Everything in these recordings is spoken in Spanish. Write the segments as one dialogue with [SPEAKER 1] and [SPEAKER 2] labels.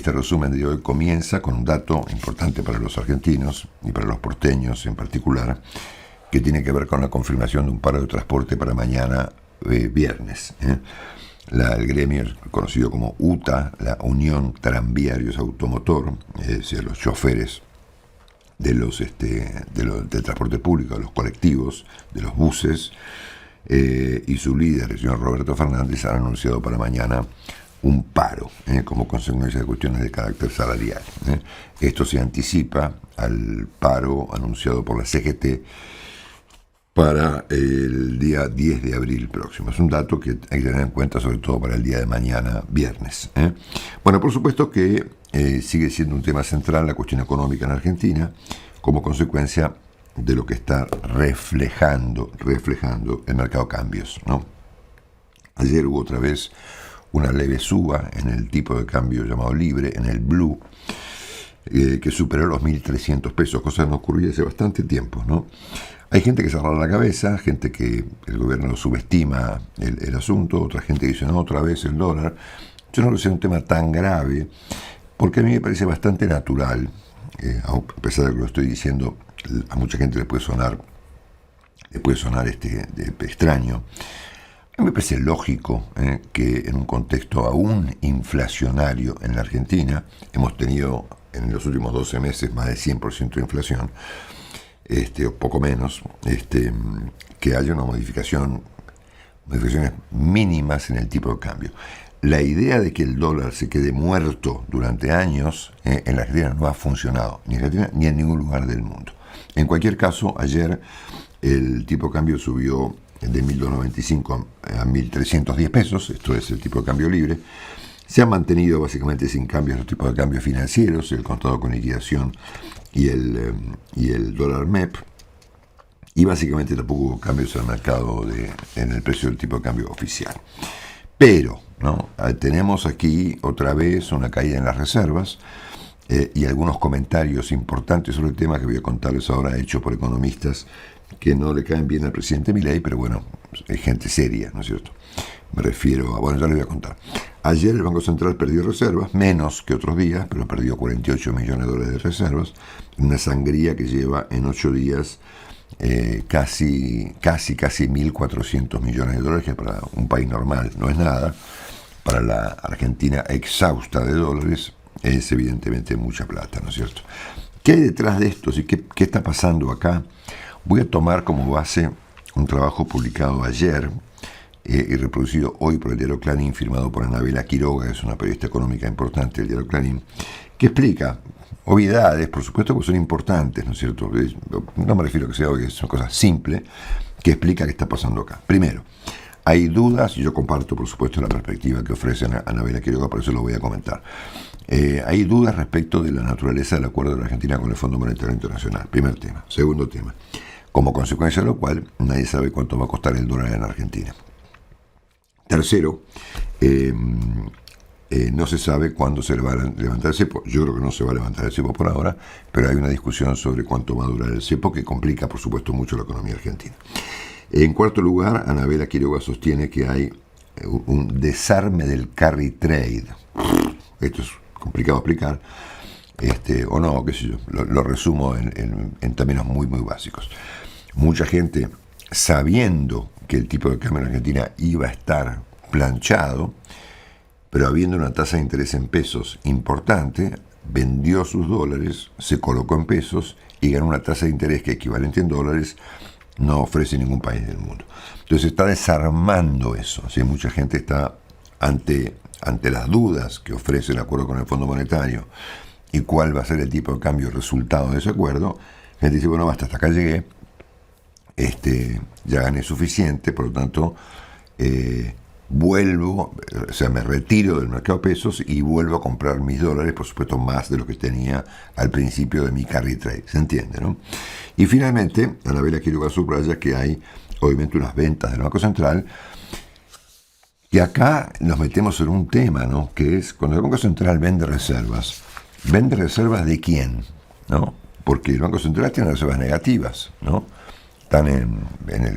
[SPEAKER 1] Este resumen de hoy comienza con un dato importante para los argentinos y para los porteños en particular, que tiene que ver con la confirmación de un paro de transporte para mañana viernes. El gremio conocido como UTA, la Unión Tranviarios Automotor, es decir, los choferes del transporte público, de los colectivos, de los buses, y su líder, el señor Roberto Fernández, han anunciado para mañana un paro, como consecuencia de cuestiones de carácter salarial. Esto se anticipa al paro anunciado por la CGT para el día 10 de abril próximo. Es un dato que hay que tener en cuenta, sobre todo para el día de mañana, viernes. Bueno, por supuesto que sigue siendo un tema central la cuestión económica en Argentina, como consecuencia de lo que está reflejando el mercado de cambios, ¿no? Ayer hubo otra vez una leve suba en el tipo de cambio llamado libre, en el blue, que superó los 1.300 pesos, cosa que no ocurría hace bastante tiempo, ¿no? Hay gente que se agarra la cabeza, gente que el gobierno subestima el asunto, otra gente que dice, no, otra vez el dólar. Yo no creo que sea un tema tan grave, porque a mí me parece bastante natural, a pesar de que lo estoy diciendo, a mucha gente le puede sonar extraño. A mí me parece lógico que en un contexto aún inflacionario en la Argentina, hemos tenido en los últimos 12 meses más de 100% de inflación, o poco menos, que haya una modificaciones mínimas en el tipo de cambio. La idea de que el dólar se quede muerto durante años en la Argentina no ha funcionado, ni en la Argentina ni en ningún lugar del mundo. En cualquier caso, ayer el tipo de cambio subió de 1.295 a 1.310 pesos, esto es el tipo de cambio libre. Se han mantenido básicamente sin cambios los tipos de cambios financieros, el contado con liquidación y el dólar MEP, y básicamente tampoco hubo cambios en el mercado en el precio del tipo de cambio oficial. Pero, ¿no?, tenemos aquí otra vez una caída en las reservas y algunos comentarios importantes sobre el tema que voy a contarles ahora, hechos por economistas que no le caen bien al presidente Milei, pero bueno, es gente seria, ¿no es cierto? Me refiero a, bueno, ya les voy a contar. Ayer el Banco Central perdió reservas, menos que otros días, pero perdió 48 millones de dólares de reservas, una sangría que lleva en 8 días casi 1.400 millones de dólares, que para un país normal no es nada. Para la Argentina exhausta de dólares es evidentemente mucha plata, ¿no es cierto? ¿Qué hay detrás de esto? ¿Qué está pasando acá? Voy a tomar como base un trabajo publicado ayer y reproducido hoy por el diario Clarín, firmado por Anabela Quiroga, que es una periodista económica importante del diario Clarín, que explica obviedades, por supuesto que son importantes, ¿no es cierto? No me refiero a que sea obvio, es una cosa simple, que explica qué está pasando acá. Primero, hay dudas, y yo comparto, por supuesto, la perspectiva que ofrece Anabela Quiroga, por eso lo voy a comentar. Hay dudas respecto de la naturaleza del acuerdo de la Argentina con el Fondo Monetario Internacional. Primer tema. Segundo tema. Como consecuencia de lo cual, nadie sabe cuánto va a costar el dólar en Argentina. Tercero, no se sabe cuándo se le va a levantar el cepo. Yo creo que no se va a levantar el cepo por ahora, pero hay una discusión sobre cuánto va a durar el cepo que complica, por supuesto, mucho la economía argentina. En cuarto lugar, Anabela Quiroga sostiene que hay un desarme del carry trade. Esto es complicado explicar, o no, qué sé yo, lo resumo en términos muy, muy básicos. Mucha gente, sabiendo que el tipo de cambio en Argentina iba a estar planchado, pero habiendo una tasa de interés en pesos importante, vendió sus dólares, se colocó en pesos y ganó una tasa de interés que, equivalente en dólares, no ofrece ningún país del mundo. Entonces está desarmando eso. ¿Sí? Mucha gente está ante las dudas que ofrece el acuerdo con el Fondo Monetario y cuál va a ser el tipo de cambio resultado de ese acuerdo. La gente dice, bueno, basta, hasta acá llegué, ya gané suficiente, por lo tanto vuelvo, o sea, me retiro del mercado de pesos y vuelvo a comprar mis dólares, por supuesto más de lo que tenía al principio de mi carry trade, ¿se entiende, no? Y finalmente, Anabela Quiroga subraya que hay obviamente unas ventas del Banco Central, y acá nos metemos en un tema, ¿no?, que es cuando el Banco Central vende reservas ¿de quién? ¿No? Porque el Banco Central tiene reservas negativas, ¿no? Están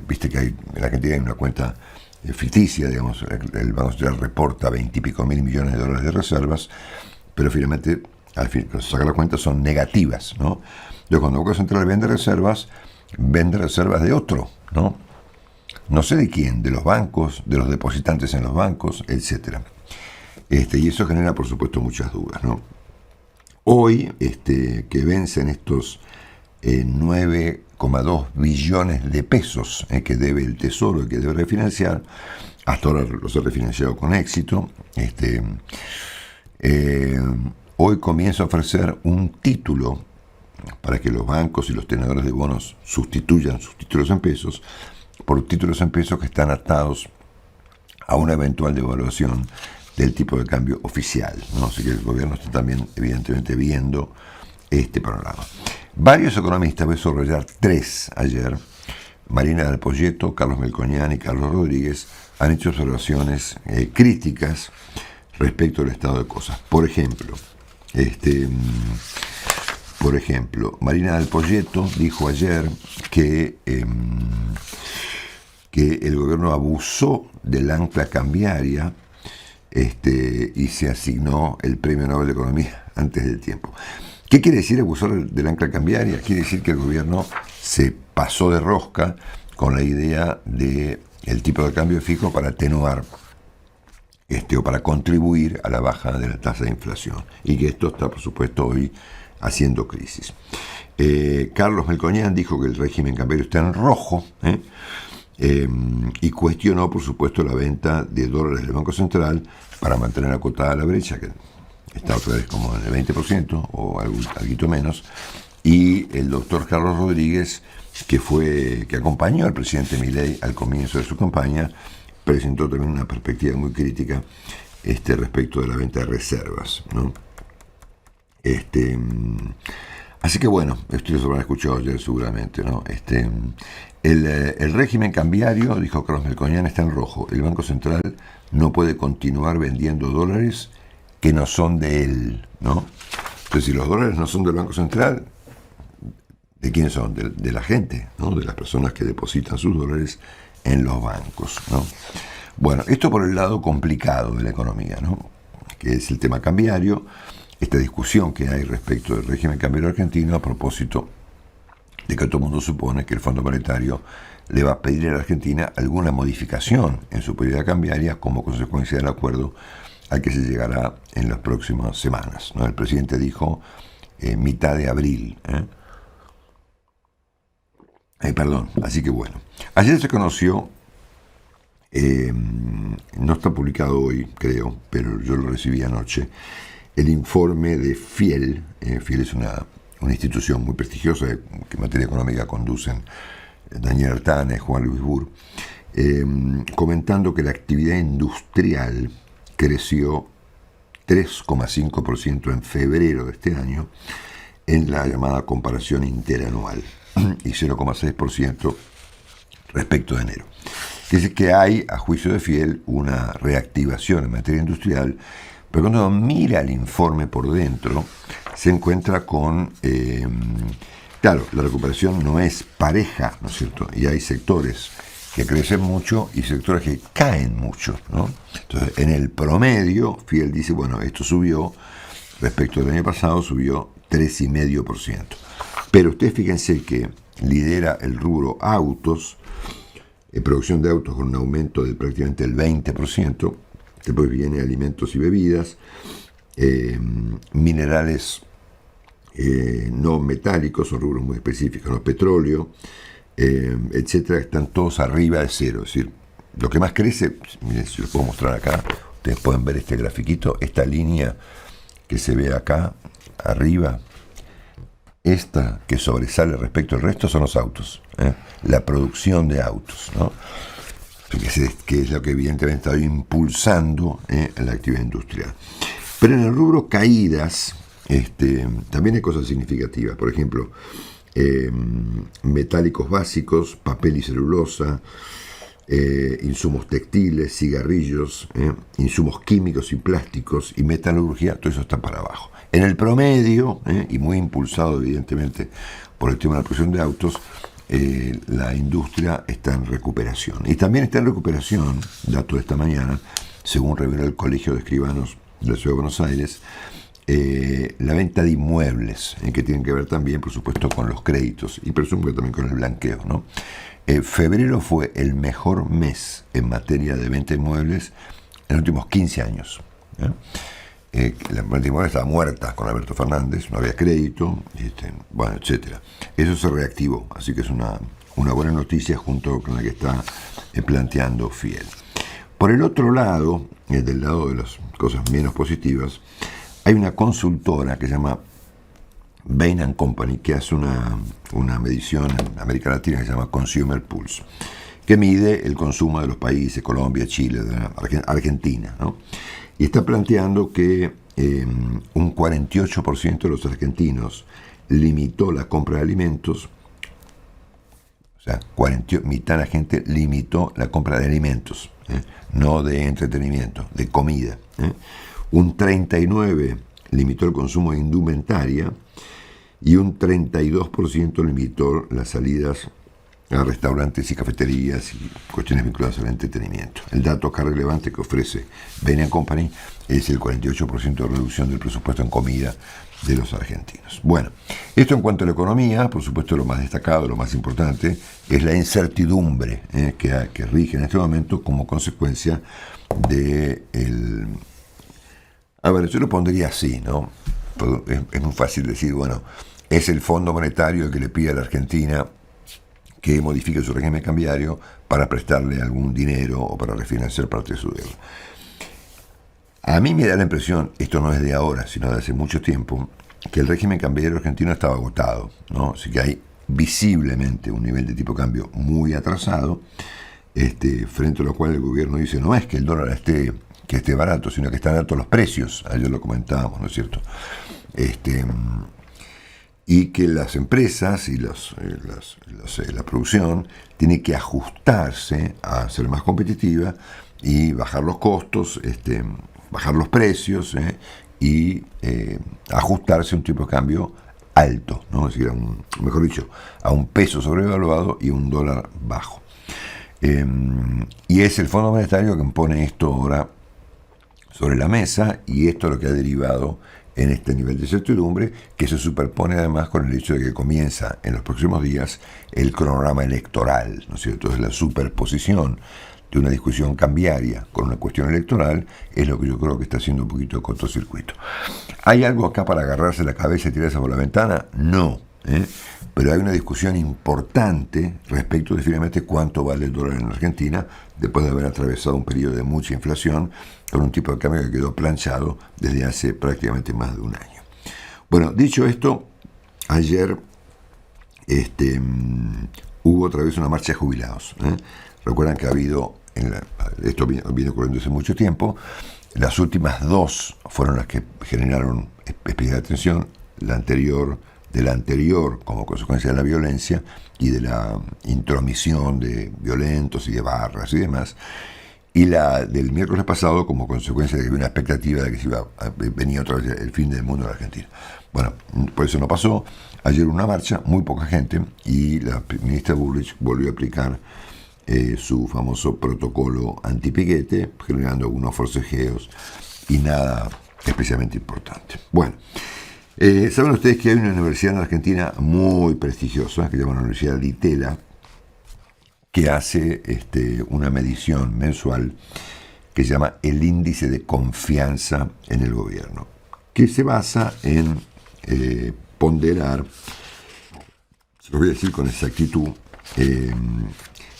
[SPEAKER 1] viste que hay, en la Argentina hay una cuenta ficticia, digamos, el Banco Central reporta 20 y pico mil millones de dólares de reservas, pero finalmente, al fin, cuando se saca la cuenta, son negativas, ¿no? Entonces, cuando el Banco Central vende reservas de otro, ¿no? No sé de quién, de los bancos, de los depositantes en los bancos, etc. Y eso genera, por supuesto, muchas dudas, ¿no? Hoy, que vencen estos 9,2 billones de pesos que debe el Tesoro y que debe refinanciar, hasta ahora los ha refinanciado con éxito, hoy comienza a ofrecer un título para que los bancos y los tenedores de bonos sustituyan sus títulos en pesos por títulos en pesos que están atados a una eventual devaluación del tipo de cambio oficial, ¿no? Así que el gobierno está también, evidentemente, viendo este panorama. Varios economistas, voy a subrayar 3 ayer, Marina del Poyeto, Carlos Melconian y Carlos Rodríguez, han hecho observaciones críticas respecto al estado de cosas. Por ejemplo, Marina del Poyeto dijo ayer que el gobierno abusó del ancla cambiaria y se asignó el Premio Nobel de Economía antes del tiempo. ¿Qué quiere decir abusar del ancla cambiaria? Quiere decir que el gobierno se pasó de rosca con la idea de el tipo de cambio fijo para atenuar o para contribuir a la baja de la tasa de inflación, y que esto está, por supuesto, hoy haciendo crisis. Carlos Melconian dijo que el régimen cambiario está en rojo, y cuestionó, por supuesto, la venta de dólares del Banco Central para mantener acotada la brecha, que está otra vez como en el 20% o algo menos. Y el doctor Carlos Rodríguez, que acompañó al presidente Milei al comienzo de su campaña, presentó también una perspectiva muy crítica respecto de la venta de reservas, ¿no? Así que bueno, ustedes lo habrán escuchado ayer seguramente, ¿no? El régimen cambiario, dijo Carlos Melconian, está en rojo. El Banco Central no puede continuar vendiendo dólares que no son de él, ¿no? Entonces, si los dólares no son del Banco Central, ¿de quién son? De la gente, ¿no? De las personas que depositan sus dólares en los bancos, ¿no? Bueno, esto por el lado complicado de la economía, ¿no? Que es el tema cambiario, esta discusión que hay respecto del régimen cambiario argentino a propósito de que todo el mundo supone que el Fondo Monetario le va a pedir a la Argentina alguna modificación en su política cambiaria como consecuencia del acuerdo al que se llegará en las próximas semanas, ¿no? El presidente dijo mitad de abril, así que bueno. Ayer se conoció, no está publicado hoy, creo, pero yo lo recibí anoche, el informe de Fiel. Fiel es una institución muy prestigiosa que en materia económica conducen Daniel Artana y Juan Luis Burr, comentando que la actividad industrial creció 3,5% en febrero de este año en la llamada comparación interanual y 0,6% respecto de enero. Dice que hay, a juicio de Fiel, una reactivación en materia industrial, pero cuando mira el informe por dentro, se encuentra con, claro, la recuperación no es pareja, ¿no es cierto? Y hay sectores que crecen mucho y sectores que caen mucho, ¿no? Entonces, en el promedio, Fiel dice, bueno, esto subió, respecto del año pasado, subió 3,5%. Pero ustedes fíjense que lidera el rubro autos, producción de autos con un aumento de prácticamente el 20%, después viene alimentos y bebidas, minerales no metálicos, son rubros muy específicos, ¿no? Petróleo, etcétera, están todos arriba de cero. Es decir, lo que más crece, miren, si lo puedo mostrar acá, ustedes pueden ver este grafiquito, esta línea que se ve acá arriba, esta que sobresale respecto al resto son los autos, la producción de autos, ¿no? Que es lo que evidentemente está impulsando la actividad industrial. Pero en el rubro caídas, también hay cosas significativas. Por ejemplo, metálicos básicos, papel y celulosa, insumos textiles, cigarrillos, insumos químicos y plásticos y metalurgia, todo eso está para abajo. En el promedio, y muy impulsado evidentemente por el tema de la producción de autos, la industria está en recuperación. Y también está en recuperación, dato de esta mañana, según reveló el Colegio de Escribanos de la Ciudad de Buenos Aires, la venta de inmuebles, que tienen que ver también, por supuesto, con los créditos y presumo que también con el blanqueo, ¿no? Febrero fue el mejor mes en materia de venta de inmuebles en los últimos 15 años. La venta de inmuebles estaba muerta con Alberto Fernández, no había crédito, bueno, etcétera. Eso se reactivó, así que es una buena noticia junto con la que está planteando Fiel. Por el otro lado, del lado de las cosas menos positivas, hay una consultora que se llama Bain & Company, que hace una medición en América Latina que se llama Consumer Pulse, que mide el consumo de los países, Colombia, Chile, Argentina, ¿no? Y está planteando que un 48% de los argentinos limitó la compra de alimentos, o sea, mitad de la gente limitó la compra de alimentos, no de entretenimiento, de comida. Un 39% limitó el consumo de indumentaria y un 32% limitó las salidas a restaurantes y cafeterías y cuestiones vinculadas al entretenimiento. El dato acá relevante que ofrece Bain & Company es el 48% de reducción del presupuesto en comida de los argentinos. Bueno, esto en cuanto a la economía, por supuesto lo más destacado, lo más importante, es la incertidumbre que rige en este momento como consecuencia de A ver, yo lo pondría así, ¿no? Es muy fácil decir, bueno, es el Fondo Monetario el que le pide a la Argentina que modifique su régimen cambiario para prestarle algún dinero o para refinanciar parte de su deuda. A mí me da la impresión, esto no es de ahora, sino de hace mucho tiempo, que el régimen cambiario argentino estaba agotado, ¿no? Así que hay visiblemente un nivel de tipo de cambio muy atrasado, frente a lo cual el gobierno dice, no es que el dólar esté barato, sino que están altos los precios, ayer lo comentábamos, ¿no es cierto? Y que las empresas y la producción tiene que ajustarse a ser más competitiva y bajar los costos, bajar los precios y ajustarse a un tipo de cambio alto, ¿no? Es decir, mejor dicho, a un peso sobrevaluado y un dólar bajo. Y es el Fondo Monetario que pone esto ahora sobre la mesa, y esto es lo que ha derivado en este nivel de certidumbre, que se superpone además con el hecho de que comienza en los próximos días el cronograma electoral, ¿no es cierto? Es la superposición de una discusión cambiaria con una cuestión electoral, es lo que yo creo que está haciendo un poquito de cortocircuito. ¿Hay algo acá para agarrarse la cabeza y tirarse por la ventana? No, pero hay una discusión importante respecto de finalmente cuánto vale el dólar en Argentina después de haber atravesado un periodo de mucha inflación con un tipo de cambio que quedó planchado desde hace prácticamente más de un año. Bueno, dicho esto, ayer hubo otra vez una marcha de jubilados. Recuerdan que ha habido, esto viene ocurriendo hace mucho tiempo, las últimas dos fueron las que generaron especial atención, de la anterior como consecuencia de la violencia y de la intromisión de violentos y de barras y demás, y la del miércoles pasado como consecuencia de que había una expectativa de que venía otra vez el fin del mundo en la Argentina. Bueno, por eso no pasó. Ayer una marcha, muy poca gente, y la ministra Bullrich volvió a aplicar su famoso protocolo antipiquete, generando algunos forcejeos y nada especialmente importante. Bueno, saben ustedes que hay una universidad en Argentina muy prestigiosa, que se llama la Universidad de Itela, que hace una medición mensual que se llama el índice de confianza en el gobierno, que se basa en ponderar, se lo voy a decir con exactitud,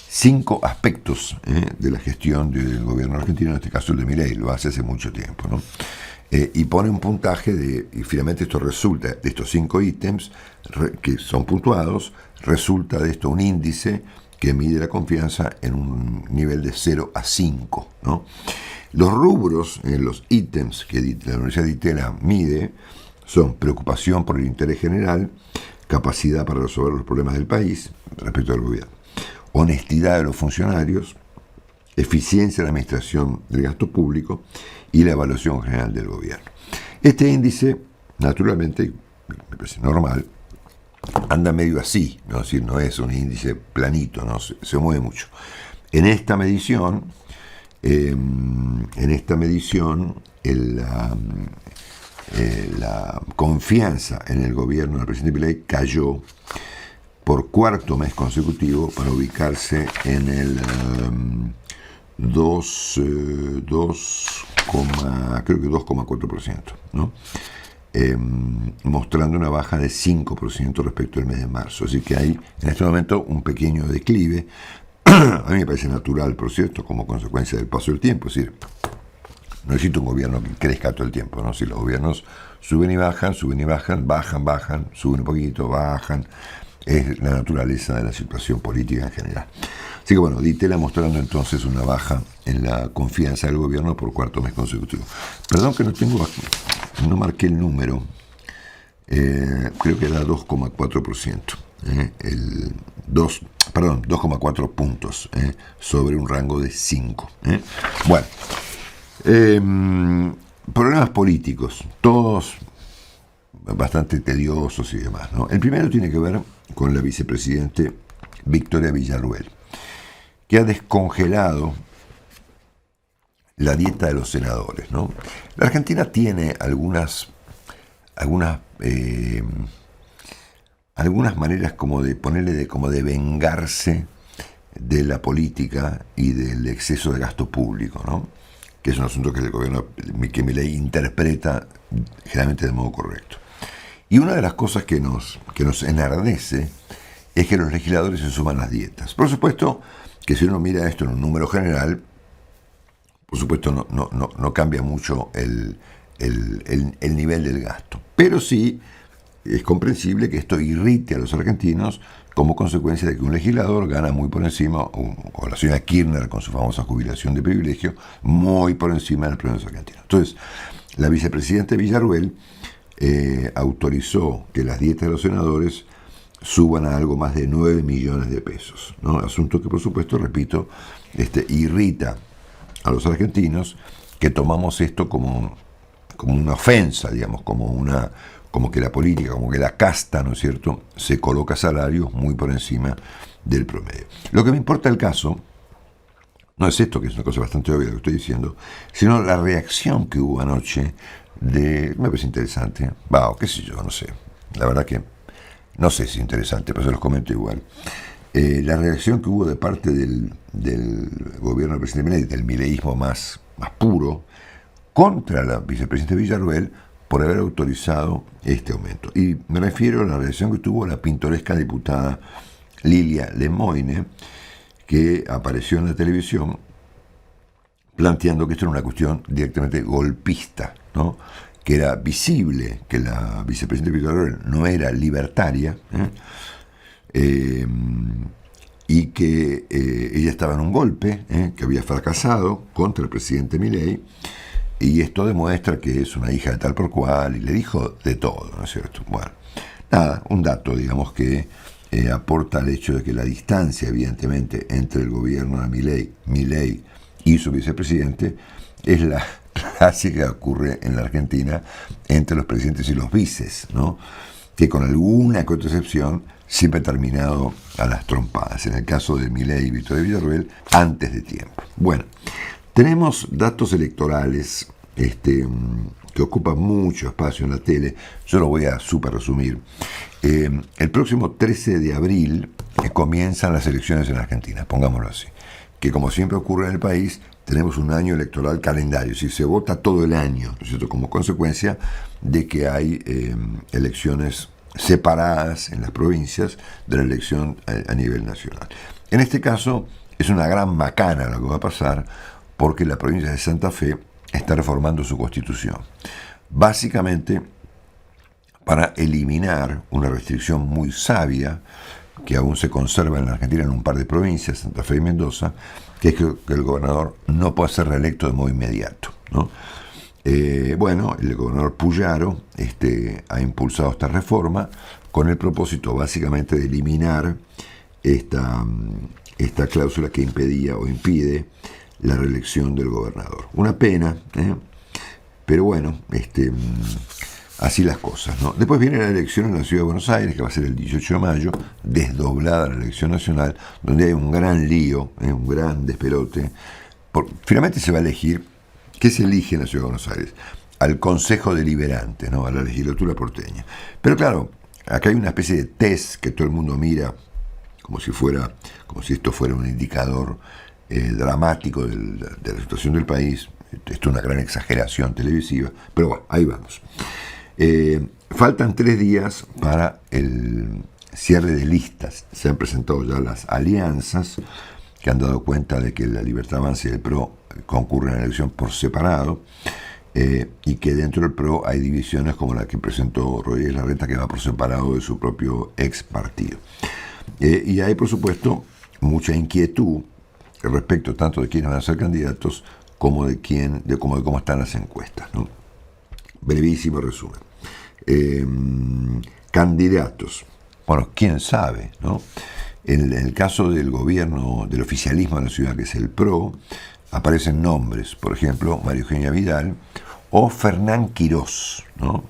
[SPEAKER 1] 5 aspectos de la gestión del gobierno argentino, en este caso el de Milei, lo hace mucho tiempo, ¿no? Y pone un puntaje y finalmente esto resulta, de estos 5 ítems que son puntuados, resulta de esto un índice que mide la confianza en un nivel de 0 a 5, ¿no? Los rubros, los ítems que la Universidad de Itela mide son preocupación por el interés general, capacidad para resolver los problemas del país respecto al gobierno, honestidad de los funcionarios, eficiencia de la administración del gasto público y la evaluación general del gobierno. Este índice, naturalmente, me parece normal, anda medio así, ¿no? Es decir, no es un índice planito, ¿no? Se mueve mucho. En esta medición, la confianza en el gobierno del presidente Milei cayó por cuarto mes consecutivo para ubicarse en el 2,4%, ¿no? Mostrando una baja de 5% respecto al mes de marzo. Así que hay en este momento un pequeño declive. A mí me parece natural, por cierto, como consecuencia del paso del tiempo. Es decir, no necesito un gobierno que crezca todo el tiempo, ¿no? Si los gobiernos suben y bajan, bajan, suben un poquito, bajan. Es la naturaleza de la situación política en general. Así que bueno, Di Tella mostrando entonces una baja en la confianza del gobierno por cuarto mes consecutivo. Perdón que no marqué el número, creo que era 2,4%, 2,4 puntos sobre un rango de 5. Bueno, problemas políticos, todos bastante tediosos y demás, ¿no? El primero tiene que ver con la vicepresidente Victoria Villarruel, que ha descongelado la dieta de los senadores, ¿no? La Argentina tiene algunas maneras como de vengarse de la política y del exceso de gasto público, ¿no? Que es un asunto que el gobierno, que Milei interpreta generalmente de modo correcto. Y una de las cosas que nos enardece es que los legisladores se suman las dietas. Por supuesto que si uno mira esto en un número general, por supuesto no cambia mucho el nivel del gasto. Pero sí es comprensible que esto irrite a los argentinos como consecuencia de que un legislador gana muy por encima, o la señora Kirchner con su famosa jubilación de privilegio, muy por encima del promedio argentino. Entonces, la vicepresidenta Villarruel autorizó que las dietas de los senadores suban a algo más de 9 millones de pesos, ¿no? Asunto que, por supuesto, repito, irrita a los argentinos, que tomamos esto como una ofensa, digamos, como que la política, como que la casta, ¿no es cierto?, se coloca salarios muy por encima del promedio. Lo que me importa el caso no es esto, que es una cosa bastante obvia lo que estoy diciendo, sino la reacción que hubo anoche me parece interesante, qué sé yo, no sé, la verdad que no sé si es interesante, pero se los comento igual. La reacción que hubo de parte del gobierno del presidente Milei, del mileísmo más puro, contra la vicepresidenta Villarruel por haber autorizado este aumento. Y me refiero a la reacción que tuvo la pintoresca diputada Lilia Lemoine, que apareció en la televisión planteando que esto era una cuestión directamente golpista, ¿no? Que era visible que la vicepresidenta Villarruel no era libertaria, y que ella estaba en un golpe que había fracasado contra el presidente Milei, y esto demuestra que es una hija de tal por cual, y le dijo de todo, ¿no es cierto? Bueno, nada, un dato, digamos, que aporta al hecho de que la distancia, evidentemente, entre el gobierno de Milei y su vicepresidente es la clásica que ocurre en la Argentina entre los presidentes y los vices, ¿no? Que con alguna contraexcepción siempre ha terminado a las trompadas. En el caso de Milei y Victoria Villarruel, antes de tiempo. Bueno, tenemos datos electorales que ocupan mucho espacio en la tele. Yo lo voy a súper resumir. El próximo 13 de abril comienzan las elecciones en Argentina, pongámoslo así. Que como siempre ocurre en el país, tenemos un año electoral calendario, es decir, se vota todo el año, ¿no es cierto?, como consecuencia de que hay elecciones separadas en las provincias de la elección a nivel nacional. En este caso, es una gran macana lo que va a pasar, porque la provincia de Santa Fe está reformando su constitución. Básicamente, para eliminar una restricción muy sabia que aún se conserva en la Argentina en un par de provincias, Santa Fe y Mendoza, que es que el gobernador no puede ser reelecto de modo inmediato, ¿no? Bueno, el gobernador Puyaro ha impulsado esta reforma con el propósito básicamente de eliminar esta cláusula que impedía o impide la reelección del gobernador. Una pena, pero bueno, así las cosas, ¿no? Después viene la elección en la Ciudad de Buenos Aires, que va a ser el 18 de mayo, desdoblada la elección nacional, donde hay un gran lío, un gran despelote. Finalmente se va a elegir, ¿qué se elige en la Ciudad de Buenos Aires? al Consejo Deliberante, ¿no? A la legislatura porteña. Pero claro, acá hay una especie de test que todo el mundo mira como si esto fuera un indicador dramático de la situación del país. Esto es una gran exageración televisiva, pero bueno, ahí vamos. Faltan 3 días para el cierre de listas. Se han presentado ya las alianzas que han dado cuenta de que la Libertad Avanza y el PRO concurren a la elección por separado, y que dentro del PRO hay divisiones como la que presentó Rodríguez Larreta, que va por separado de su propio ex partido. Y hay, por supuesto, mucha inquietud respecto tanto de quiénes van a ser candidatos como de cómo están las encuestas, ¿no? Brevísimo resumen. Candidatos. Bueno, quién sabe, ¿no? En el caso del gobierno, del oficialismo de la ciudad, que es el PRO, aparecen nombres, por ejemplo, María Eugenia Vidal o Fernán Quirós, ¿no?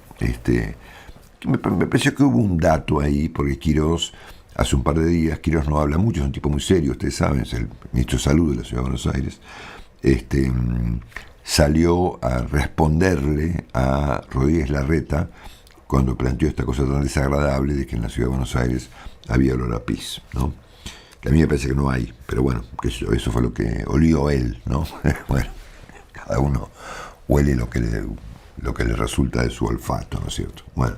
[SPEAKER 1] Me pareció que hubo un dato ahí, porque Quirós, hace un par de días, Quirós no habla mucho, es un tipo muy serio, ustedes saben, es el ministro de Salud de la Ciudad de Buenos Aires, salió a responderle a Rodríguez Larreta cuando planteó esta cosa tan desagradable de que en la Ciudad de Buenos Aires había olor a pis, ¿no? Que a mí me parece que no hay, pero bueno, que eso fue lo que olió él, ¿no? Bueno, cada uno huele lo que le resulta de su olfato, ¿no es cierto? Bueno,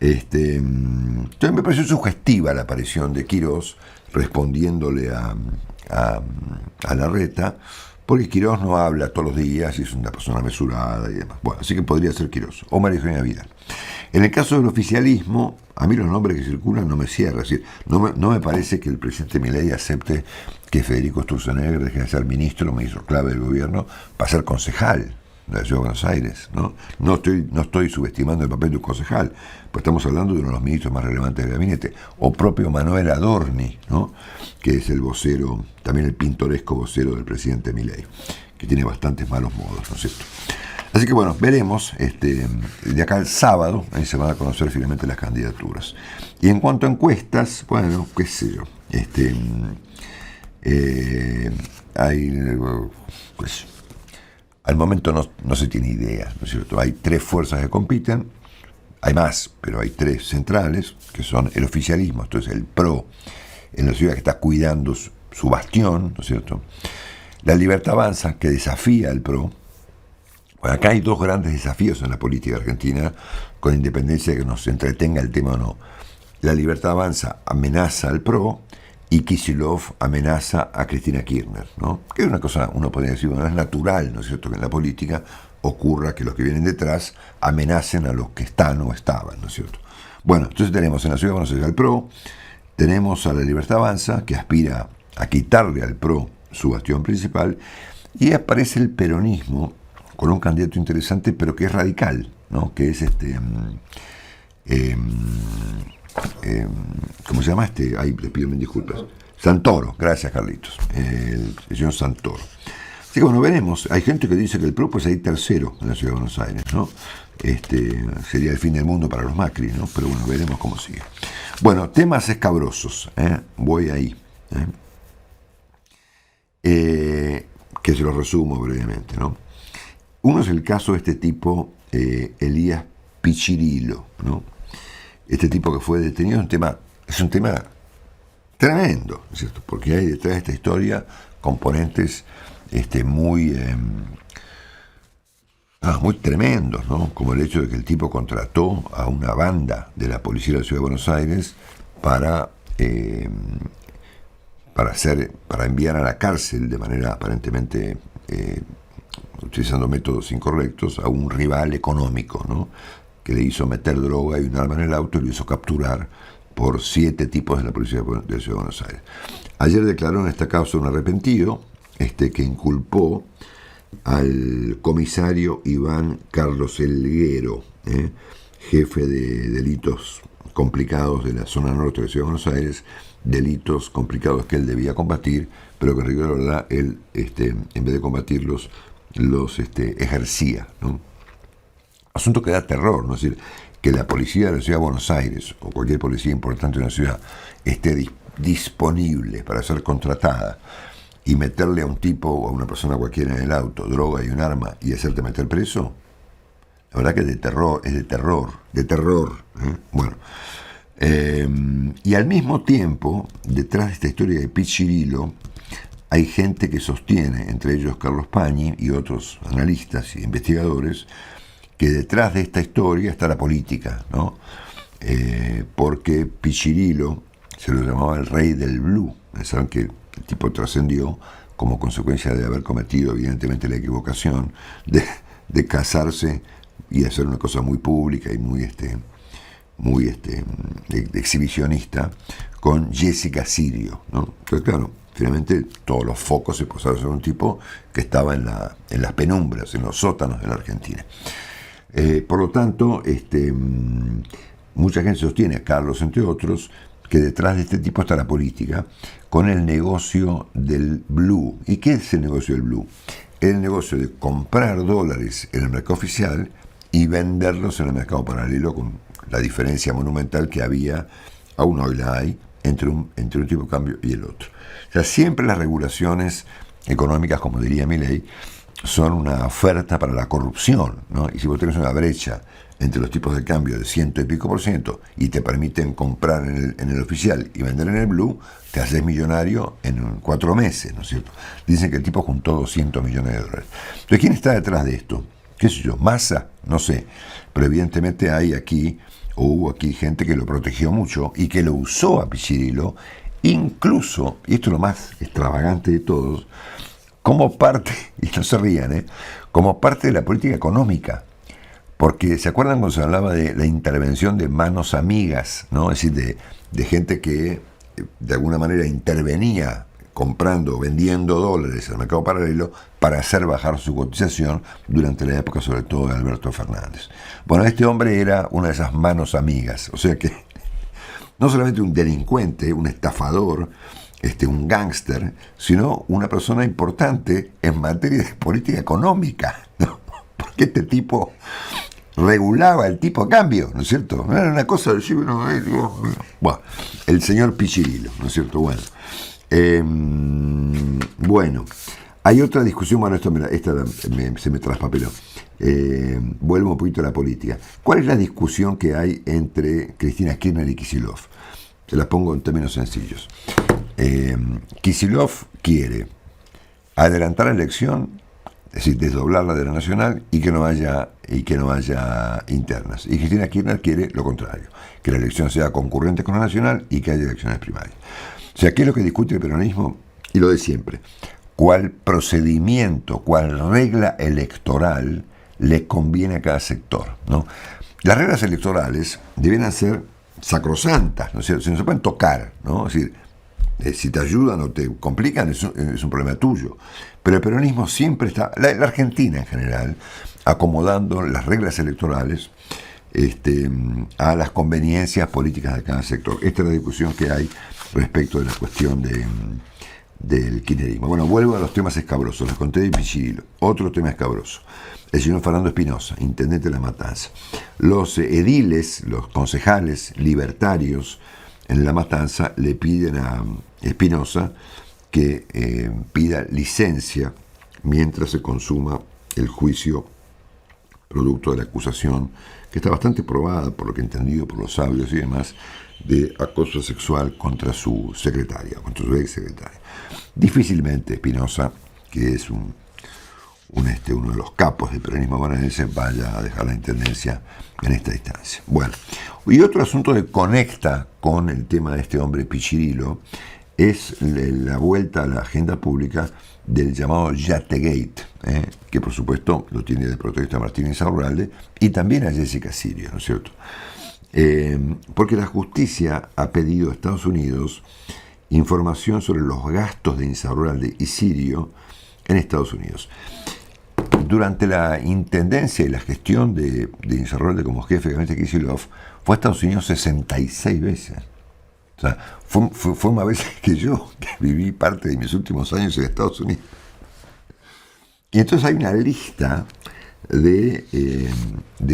[SPEAKER 1] entonces me pareció sugestiva la aparición de Quirós respondiéndole a Larreta, porque Quirós no habla todos los días y es una persona mesurada y demás. Bueno, así que podría ser Quirós o María Eugenia Vidal. En el caso del oficialismo, a mí los nombres que circulan no me cierran. Es decir, no me parece que el presidente Milei acepte que Federico Sturzenegger deje de ser ministro clave del gobierno, para ser concejal de la Ciudad de Buenos Aires, ¿no? No estoy subestimando el papel de un concejal, pues estamos hablando de uno de los ministros más relevantes del gabinete, o propio Manuel Adorni, ¿no? Que es el vocero, también el pintoresco vocero del presidente Milei, que tiene bastantes malos modos, ¿no es cierto? Así que bueno, veremos, de acá al sábado, ahí se van a conocer finalmente las candidaturas. Y en cuanto a encuestas, bueno, qué sé yo, pues, al momento no se tiene idea, ¿no es cierto? Hay 3 fuerzas que compiten, hay más, pero hay 3 centrales, que son el oficialismo, entonces el PRO, en la ciudad que está cuidando su bastión, ¿no es cierto? La Libertad Avanza, que desafía al PRO. Bueno, acá hay 2 grandes desafíos en la política argentina, con independencia de que nos entretenga el tema o no. La Libertad Avanza amenaza al PRO y Kicillof amenaza a Cristina Kirchner, ¿no? Que es una cosa, uno podría decir, bueno, es natural, ¿no es cierto?, que en la política ocurra que los que vienen detrás amenacen a los que están o estaban, ¿no es cierto? Bueno, entonces tenemos en la Ciudad de Buenos Aires al PRO, tenemos a la Libertad Avanza, que aspira a quitarle al PRO su bastión principal, y aparece el peronismo, con un candidato interesante, pero que es radical, ¿no? Que es ¿cómo se llama Ay, les pido mil disculpas. Santoro, gracias Carlitos, el señor Santoro. Así que bueno, veremos. Hay gente que dice que el PRO puede salir tercero en la Ciudad de Buenos Aires, ¿no? Sería el fin del mundo para los Macri, ¿no? Pero bueno, veremos cómo sigue. Bueno, temas escabrosos, voy ahí. Que se los resumo brevemente, ¿no? Uno es el caso de este tipo, Elías Pichirilo, ¿no? Este tipo que fue detenido es un tema tremendo, ¿no es cierto? Porque hay detrás de esta historia componentes muy tremendos, ¿no? Como el hecho de que el tipo contrató a una banda de la policía de la Ciudad de Buenos Aires para enviar a la cárcel de manera aparentemente utilizando métodos incorrectos a un rival económico, ¿no? Que le hizo meter droga y un arma en el auto y lo hizo capturar por 7 tipos de la policía de la Ciudad de Buenos Aires. Ayer declaró en esta causa un arrepentido, que inculpó al comisario Iván Carlos Elguero, jefe de delitos complicados de la zona norte de la Ciudad de Buenos Aires, delitos complicados que él debía combatir, pero que en realidad él, en vez de combatirlos, los ejercía, ¿no? Asunto que da terror, ¿no? Es decir, que la policía de la Ciudad de Buenos Aires o cualquier policía importante de una ciudad esté disponible para ser contratada y meterle a un tipo o a una persona cualquiera en el auto droga y un arma y hacerte meter preso, La verdad que es de terror, de terror. Bueno, y al mismo tiempo, detrás de esta historia de Pichirilo, hay gente que sostiene, entre ellos Carlos Pañi y otros analistas y investigadores, que detrás de esta historia está la política, ¿no? Porque Pichirilo se lo llamaba el rey del blue. Saben que el tipo trascendió como consecuencia de haber cometido evidentemente la equivocación de casarse y hacer una cosa muy pública y muy exhibicionista con Jessica Sirio, ¿no? Entonces, claro, finalmente todos los focos se posaron sobre un tipo que estaba en las penumbras, en los sótanos de la Argentina. Por lo tanto, mucha gente sostiene, Carlos entre otros, que detrás de este tipo está la política, con el negocio del blue. ¿Y qué es el negocio del blue? El negocio de comprar dólares en el mercado oficial y venderlos en el mercado paralelo, con la diferencia monumental que había, aún hoy la hay, entre un tipo de cambio y el otro. O sea, siempre las regulaciones económicas, como diría Milei, son una oferta para la corrupción, ¿no? Y si vos tenés una brecha entre los tipos de cambio de 100 y pico % y te permiten comprar en el oficial y vender en el blue, te haces millonario en 4 meses, ¿no es cierto? Dicen que el tipo juntó 200 millones de dólares. Entonces, ¿quién está detrás de esto? ¿Qué sé yo? ¿Massa? No sé. Pero evidentemente hubo aquí gente que lo protegió mucho y que lo usó a Pichirilo, incluso, y esto es lo más extravagante de todos, como parte, y no se rían, como parte de la política económica. Porque, ¿se acuerdan cuando se hablaba de la intervención de manos amigas, ¿no? Es decir, de gente que de alguna manera intervenía comprando o vendiendo dólares en el mercado paralelo para hacer bajar su cotización durante la época, sobre todo, de Alberto Fernández. Bueno, este hombre era una de esas manos amigas, o sea que no solamente un delincuente, un estafador, un gángster, sino una persona importante en materia de política económica, ¿no? Porque este tipo regulaba el tipo de cambio, ¿no es cierto? No era una cosa de decir, bueno, el señor Pichirilo, ¿no es cierto? Bueno, hay otra discusión, bueno, esta se me traspapeló. Vuelvo un poquito a la política. ¿Cuál es la discusión que hay entre Cristina Kirchner y Kicillof? Se la pongo en términos sencillos. Kicillof quiere adelantar la elección, es decir, desdoblarla de la nacional y que no haya internas. Y Cristina Kirchner quiere lo contrario, que la elección sea concurrente con la nacional y que haya elecciones primarias. O sea, ¿qué es lo que discute el peronismo? Y lo de siempre. ¿Cuál procedimiento, cuál regla electoral le conviene a cada sector, ¿no? Las reglas electorales deben ser sacrosantas, ¿no es cierto? Si no se pueden tocar, ¿no? Es decir, si te ayudan o te complican es un problema tuyo. Pero el peronismo siempre está, la Argentina en general, acomodando las reglas electorales a las conveniencias políticas de cada sector. Esta es la discusión que hay respecto de la cuestión del kirchnerismo. Bueno, vuelvo a los temas escabrosos. Les conté de Pichirilo. Otro tema escabroso. El señor Fernando Espinosa, intendente de La Matanza. Los ediles, los concejales libertarios en La Matanza le piden a Espinosa que pida licencia mientras se consuma el juicio producto de la acusación, que está bastante probada, por lo que he entendido por los sabios y demás, de acoso sexual contra su secretaria, contra su ex secretaria. Difícilmente Espinosa, que es uno de los capos del peronismo bonaerense, vaya a dejar la intendencia en esta distancia. Bueno, y otro asunto que conecta con el tema de este hombre Pichirilo es la vuelta a la agenda pública del llamado Yategate, que por supuesto lo tiene de protagonista Martín Insaurralde y también a Jessica Sirio, ¿no es cierto? Porque la justicia ha pedido a Estados Unidos información sobre los gastos de Insaurralde y Sirio en Estados Unidos. Durante la intendencia y la gestión de Insaurralde como jefe de gabinete de Kicillof, fue a Estados Unidos 66 veces. O sea, fue más veces que yo, que viví parte de mis últimos años en Estados Unidos. Y entonces hay una lista de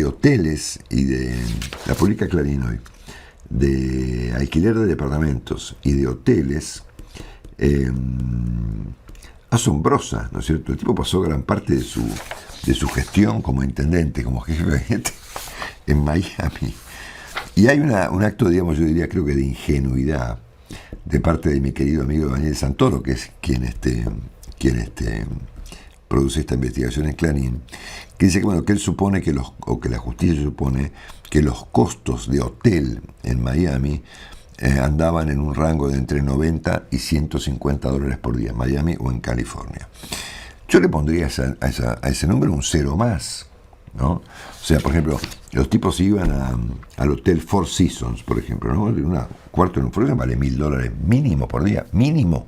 [SPEAKER 1] hoteles y de la publica Clarín hoy, de alquiler de departamentos y de hoteles asombrosa, ¿no es cierto? El tipo pasó gran parte de su gestión como intendente, como jefe de gabinete en Miami. Y hay un acto, digamos, yo diría, creo que de ingenuidad de parte de mi querido amigo Daniel Santoro, que es quien produce esta investigación en Clarín, que dice que, bueno, que él supone que que la justicia supone que los costos de hotel en Miami andaban en un rango de entre 90 y 150 dólares por día en Miami o en California. Yo le pondría a ese número un cero más, ¿no? O sea, por ejemplo, los tipos iban al hotel Four Seasons, por ejemplo, ¿no? Un cuarto en un Four Seasons vale $1.000 mínimo por día, mínimo.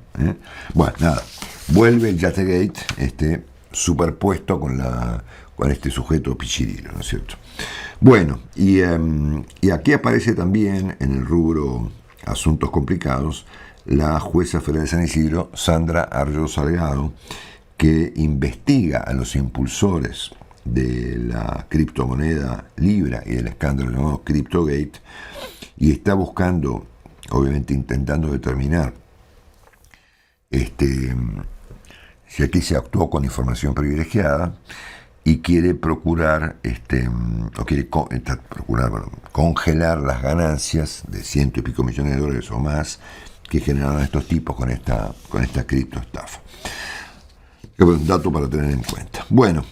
[SPEAKER 1] Bueno, nada, vuelve el Yategate superpuesto con este sujeto pichirilo, ¿no es cierto? Bueno, y aquí aparece también en el rubro asuntos complicados la jueza federal de San Isidro, Sandra Arroyo Salgado, que investiga a los impulsores de la criptomoneda Libra y del escándalo llamado CryptoGate, y está buscando, obviamente intentando determinar si aquí se actuó con información privilegiada, y quiere procurar, congelar las ganancias de $100 y pico millones o más que generaron estos tipos con esta criptoestafa. Un dato para tener en cuenta. Bueno,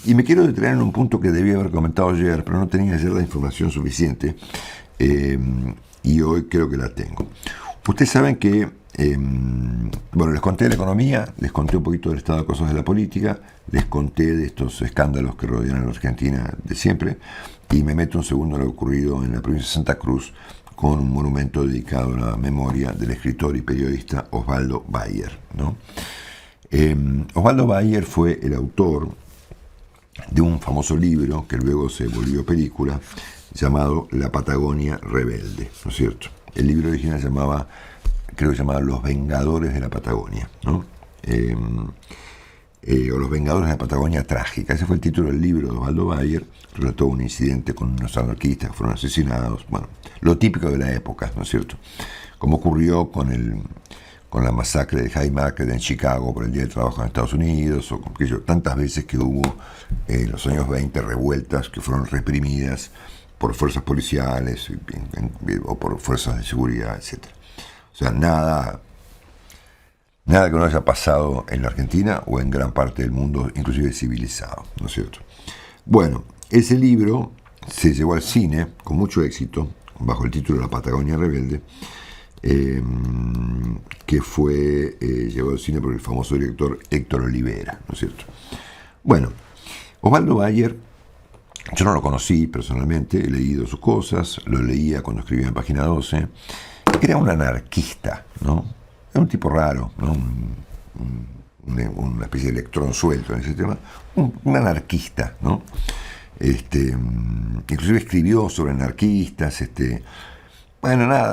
[SPEAKER 1] y me quiero detener en un punto que debía haber comentado ayer, pero no tenía ayer la información suficiente, y hoy creo que la tengo. Ustedes saben que, les conté de la economía, les conté un poquito del estado de cosas de la política, les conté de estos escándalos que rodean a la Argentina de siempre, y me meto un segundo en lo ocurrido en la provincia de Santa Cruz con un monumento dedicado a la memoria del escritor y periodista Osvaldo Bayer, ¿no? Osvaldo Bayer fue el autor de un famoso libro que luego se volvió película llamado La Patagonia Rebelde, ¿no es cierto? El libro original creo que se llamaba Los Vengadores de la Patagonia, ¿no? O Los Vengadores de la Patagonia Trágica. Ese fue el título del libro de Osvaldo Bayer. Relató un incidente con unos anarquistas que fueron asesinados. Bueno, lo típico de la época, ¿no es cierto? Como ocurrió con la masacre de High Market en Chicago por el Día del Trabajo en Estados Unidos, o tantas veces que hubo en los años 20 revueltas que fueron reprimidas por fuerzas policiales o por fuerzas de seguridad, etc. O sea, nada que no haya pasado en la Argentina o en gran parte del mundo, inclusive civilizado, ¿no es cierto? Bueno, ese libro se llevó al cine con mucho éxito, bajo el título La Patagonia Rebelde, que fue llevado al cine por el famoso director Héctor Olivera, ¿no es cierto? Bueno, Osvaldo Bayer, yo no lo conocí personalmente, he leído sus cosas, lo leía cuando escribía en Página 12, era un anarquista, ¿no? Era un tipo raro, ¿no? Una especie de electrón suelto en ese tema, un anarquista, ¿no? Inclusive escribió sobre anarquistas,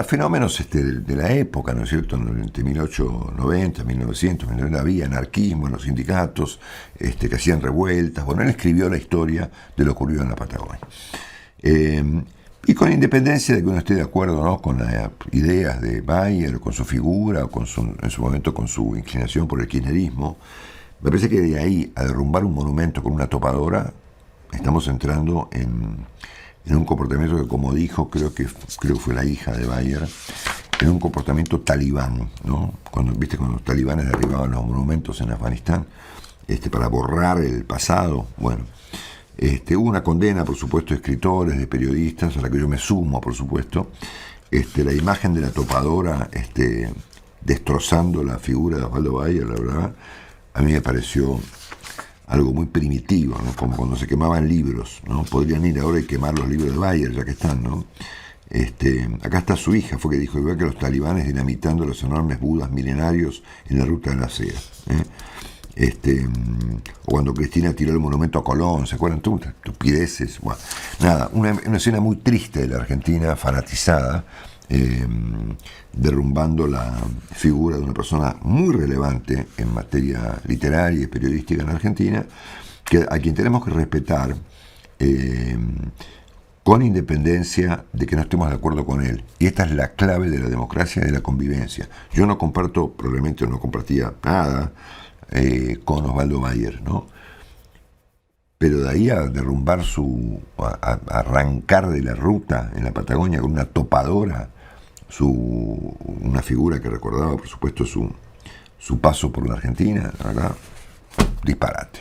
[SPEAKER 1] fenómenos de la época, ¿no es cierto? Entre 1890, 1990 había anarquismo en los sindicatos, que hacían revueltas. Bueno, él escribió la historia de lo ocurrido en la Patagonia. Y con independencia de que uno esté de acuerdo, ¿no?, con las ideas de Bayer, con su figura, o en su momento con su inclinación por el kirchnerismo, me parece que de ahí a derrumbar un monumento con una topadora, estamos entrando en un comportamiento que, como dijo, creo que fue la hija de Bayer, en un comportamiento talibán, ¿no? Cuando los talibanes derribaban los monumentos en Afganistán, para borrar el pasado, bueno, hubo una condena, por supuesto, de escritores, de periodistas, a la que yo me sumo, por supuesto. La imagen de la topadora, destrozando la figura de Osvaldo Bayer, la verdad, a mí me pareció algo muy primitivo, ¿no? Como cuando se quemaban libros, ¿no? Podrían ir ahora y quemar los libros de Bayer, ya que están, ¿no? Acá está su hija, fue que dijo, igual que los talibanes dinamitando los enormes budas milenarios en la ruta de la seda, o cuando Cristina tiró el monumento a Colón, ¿se acuerdan? Estupideces. Bueno, nada, una escena muy triste de la Argentina fanatizada, derrumbando la figura de una persona muy relevante en materia literaria y periodística en Argentina, a quien tenemos que respetar con independencia de que no estemos de acuerdo con él. Y esta es la clave de la democracia y de la convivencia. Yo no comparto, probablemente no compartía nada con Osvaldo Bayer, ¿no? Pero de ahí a derrumbar a arrancar de la ruta en la Patagonia con una topadora, una figura que recordaba, por supuesto, su paso por la Argentina, la verdad, disparate.